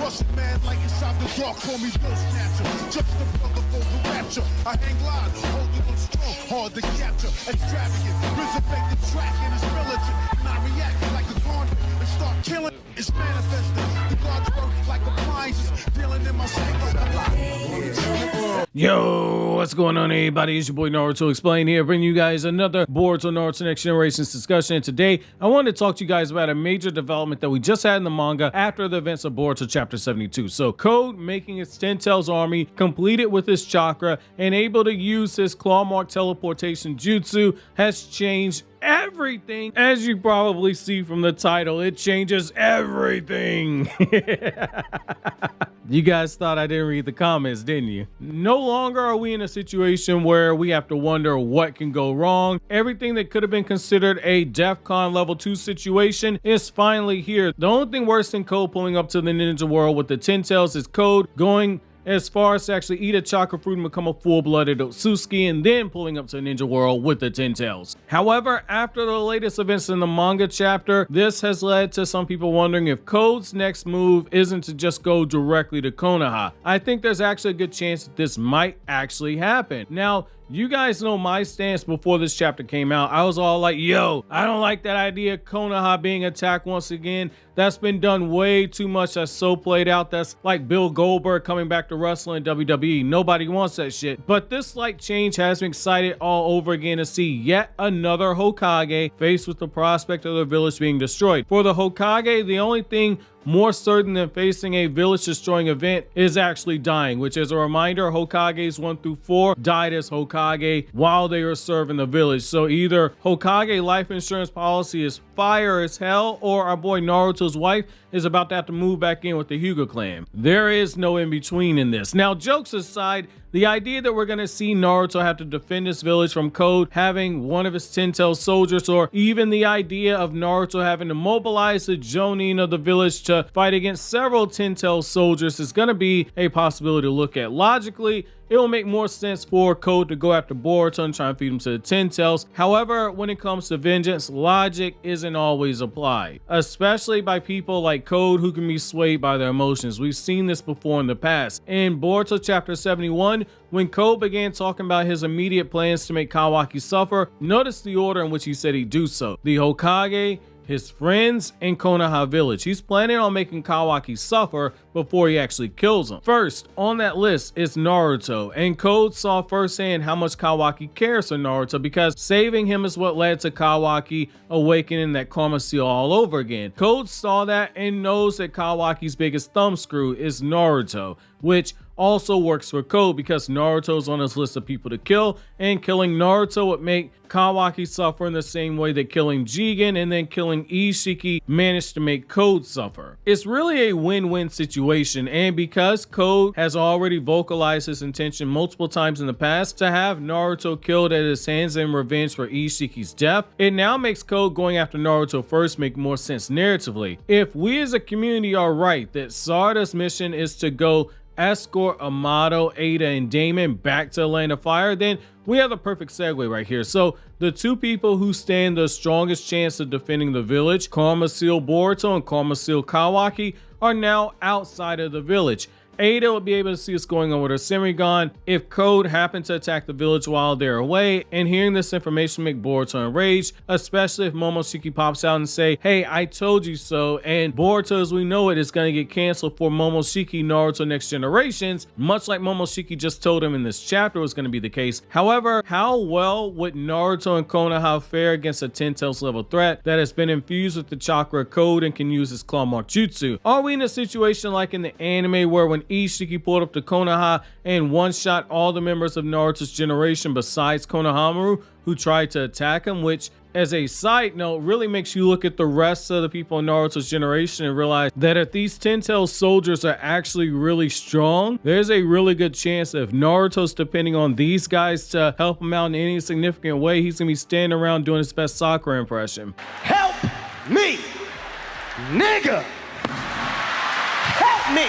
Russian man like inside the dark, call me Bill Snatcher. Just the brother for the rapture. I hang live, holding on strong, hard to capture. Extravagant, resurrect the track and it's militant. And I react like a garden and start killing. It's manifesting. The God's work like appliances, dealing in my sleep like a lot. Yo, what's going on, everybody? It's your boy Naruto Explain here, bringing you guys another Boruto Naruto Next Generations discussion. And today, I want to talk to you guys about a major development that we just had in the manga after the events of Boruto Chapter 72. So, Code, making his Ten Tails army, completed with his chakra, and able to use his claw mark teleportation jutsu, has changed everything. As you probably see from the title, it changes everything. You guys thought I didn't read the comments, didn't you? No longer are we in a situation where we have to wonder what can go wrong. Everything that could have been considered a DEFCON level 2 situation is finally here. The only thing worse than Code pulling up to the ninja world with the Ten Tails is Code going as far as to actually eat a chakra fruit and become a full-blooded Otsutsuki, and then pulling up to Ninja World with the Ten Tails. However, after the latest events in the manga chapter, this has led to some people wondering if Code's next move isn't to just go directly to Konoha. I think there's actually a good chance that this might actually happen. Now, you guys know my stance before this chapter came out. I was all like, yo, I don't like that idea of Konoha being attacked once again. That's been done way too much. That's so played out. That's like Bill Goldberg coming back to wrestling in WWE. Nobody wants that shit. But this slight change has me excited all over again to see yet another Hokage faced with the prospect of their village being destroyed. For the Hokage, the only thing more certain than facing a village destroying event is actually dying, which, as a reminder, Hokages 1 through 4 died as Hokage while they were serving the village. So either Hokage life insurance policy is fire as hell, or our boy Naruto's wife is about to have to move back in with the Hyuga clan. There is no in between in this. Now, jokes aside, the idea that we're going to see Naruto have to defend this village from Code having one of his Ten Tails soldiers, or even the idea of Naruto having to mobilize the Jonin of the village to fight against several Ten Tails soldiers is going to be a possibility to look at. Logically, it will make more sense for Code to go after Boruto and try and feed him to the Ten Tails. However, when it comes to vengeance, logic isn't always applied, especially by people like Code who can be swayed by their emotions. We've seen this before in the past. In Boruto Chapter 71, when Code began talking about his immediate plans to make Kawaki suffer, notice the order in which he said he'd do so. The Hokage, his friends, and Konoha village. He's planning on making Kawaki suffer before he actually kills him. First on that list is Naruto, and Code saw firsthand how much Kawaki cares for Naruto, because saving him is what led to Kawaki awakening that karma seal all over again. Code saw that and knows that Kawaki's biggest thumbscrew is Naruto, which also works for Code because Naruto's on his list of people to kill, and killing Naruto would make Kawaki suffer in the same way that killing Jigen and then killing Isshiki managed to make Code suffer. It's really a win-win situation, and because Code has already vocalized his intention multiple times in the past to have Naruto killed at his hands in revenge for Ishiki's death, it now makes Code going after Naruto first make more sense narratively. If we as a community are right that Sarada's mission is to go escort Amato, Ada, and Damon back to the Land of Fire, then we have the perfect segue right here. So the two people who stand the strongest chance of defending the village, Karma Seal Boruto and Karma Seal Kawaki, are now outside of the village. Ada will be able to see what's going on with her Semigon if Code happened to attack the village while they're away, and hearing this information make Boruto enraged, especially if Momoshiki pops out and say, hey, I told you so, and Boruto as we know it is going to get canceled for Momoshiki Naruto Next Generations, much like Momoshiki just told him in this chapter was going to be the case. However, how well would Naruto and Konoha fare against a Ten Tails level threat that has been infused with the chakra Code and can use his claw mark jutsu? Are we in a situation like in the anime where when Isshiki pulled up to Konoha and one-shot all the members of Naruto's generation besides Konohamaru who tried to attack him, which, as a side note, really makes you look at the rest of the people in Naruto's generation and realize that if these Ten Tails soldiers are actually really strong, there's a really good chance that if Naruto's depending on these guys to help him out in any significant way, he's gonna be standing around doing his best Sakura impression. Help me, nigga! Help me!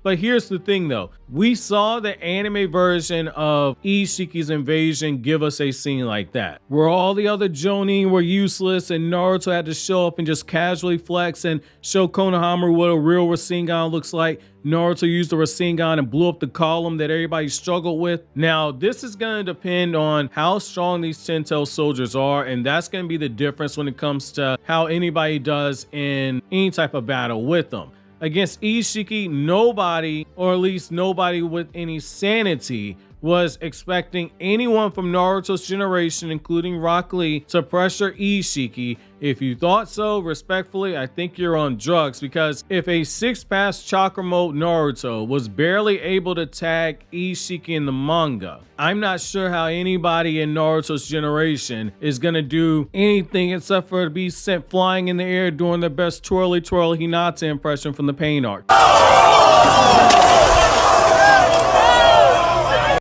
But here's the thing though, we saw the anime version of Isshiki's invasion give us a scene like that, where all the other Jonin were useless and Naruto had to show up and just casually flex and show Konoha what a real Rasengan looks like. Naruto used the Rasengan and blew up the column that everybody struggled with. Now, this is going to depend on how strong these 10-tail soldiers are, and that's going to be the difference when it comes to how anybody does in any type of battle with them. Against Isshiki, nobody, or at least nobody with any sanity, was expecting anyone from Naruto's generation, including Rock Lee, to pressure Isshiki. If you thought so, respectfully, I think you're on drugs, because if a 6-pass chakra mode Naruto was barely able to tag Isshiki in the manga, I'm not sure how anybody in Naruto's generation is gonna do anything except for to be sent flying in the air doing their best twirly twirl Hinata impression from the Pain arc.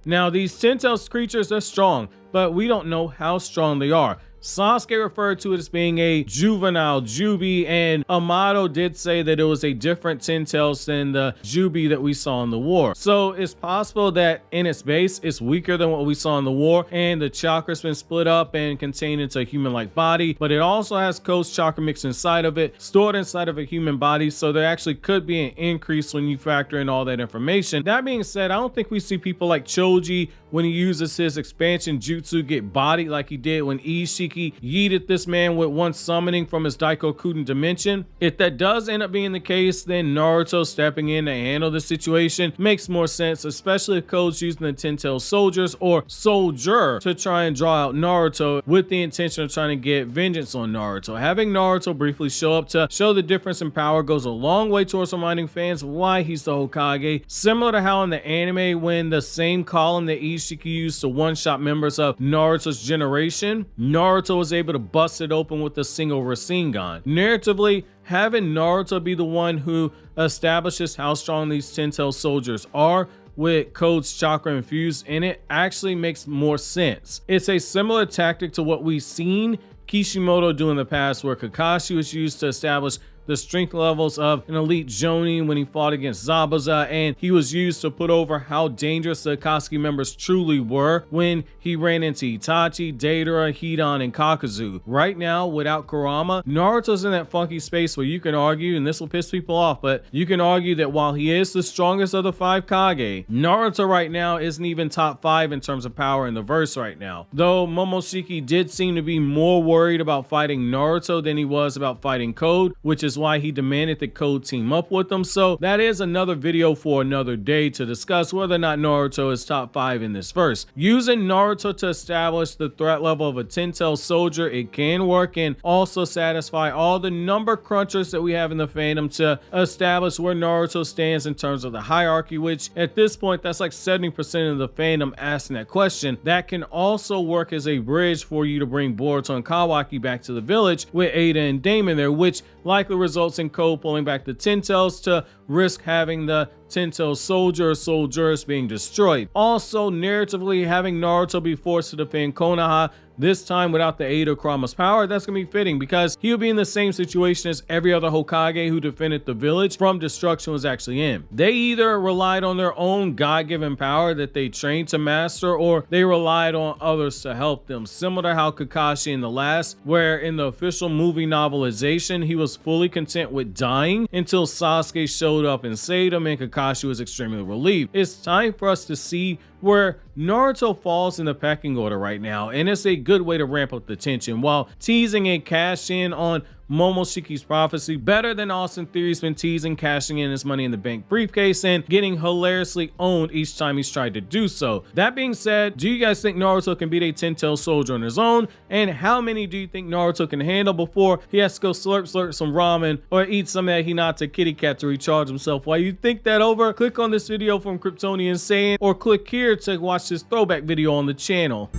Now, these 10-tailed creatures are strong, but we don't know how strong they are. Sasuke referred to it as being a juvenile Jubi, and Amato did say that it was a different 10-tails than the Jubi that we saw in the war. So it's possible that in its base, it's weaker than what we saw in the war, and the chakra's been split up and contained into a human-like body, but it also has Code's chakra mixed inside of it, stored inside of a human body, so there actually could be an increase when you factor in all that information. That being said, I don't think we see people like Choji, when he uses his expansion jutsu, get bodied like he did when Isshiki yeeted this man with one summoning from his Daikokuden dimension. If that does end up being the case, then Naruto stepping in to handle the situation makes more sense, especially if Code's using the 10-tailed soldiers or soldier to try and draw out Naruto with the intention of trying to get vengeance on Naruto. Having Naruto briefly show up to show the difference in power goes a long way towards reminding fans why he's the Hokage, similar to how in the anime when the same column that Isshiki used to one-shot members of Naruto's generation, Naruto was able to bust it open with a single Rasengan. Narratively, having Naruto be the one who establishes how strong these 10-tailed soldiers are with Code's chakra infused in it actually makes more sense. It's a similar tactic to what we've seen Kishimoto do in the past, where Kakashi was used to establish the strength levels of an elite Jonin when he fought against Zabuza, and he was used to put over how dangerous the Akatsuki members truly were when he ran into Itachi, Deidara, Hidan, and Kakuzu. Right now, without Kurama, Naruto's in that funky space where you can argue, and this will piss people off, but you can argue that while he is the strongest of the 5 Kage, Naruto right now isn't even top 5 in terms of power in the verse right now. Though Momoshiki did seem to be more worried about fighting Naruto than he was about fighting Code, which is why he demanded that Code team up with him. So that is another video for another day to discuss whether or not Naruto is top 5 in this verse. Using Naruto to establish the threat level of a 10-tailed soldier, it can work and also satisfy all the number crunchers that we have in the fandom to establish where Naruto stands in terms of the hierarchy, which at this point, that's like 70% of the fandom asking that question. That can also work as a bridge for you to bring Boruto and Kawaki back to the village with Ada and Damon there, which likely results in Code pulling back the 10-tails to risk having the 10-tailed soldier or soldiers being destroyed. Also, narratively, having Naruto be forced to defend Konoha, this time without the aid of Kurama's power, that's gonna be fitting because he'll be in the same situation as every other Hokage who defended the village from destruction was actually in. They either relied on their own God-given power that they trained to master, or they relied on others to help them, similar to how Kakashi in the last, where in the official movie novelization, he was fully content with dying until Sasuke showed up and saved him, and Kakashi was extremely relieved. It's time for us to see where Naruto falls in the pecking order right now, and it's a good way to ramp up the tension while teasing a cash in on Momoshiki's prophecy, better than Austin Theory's been teasing cashing in his Money in the Bank briefcase and getting hilariously owned each time he's tried to do so. That being said, do you guys think Naruto can beat a 10-tailed soldier on his own? And how many do you think Naruto can handle before he has to go slurp some ramen or eat some of that Hinata kitty cat to recharge himself? While you think that over, click on this video from KRYPTONIAN saying, or click here to watch this throwback video on the channel.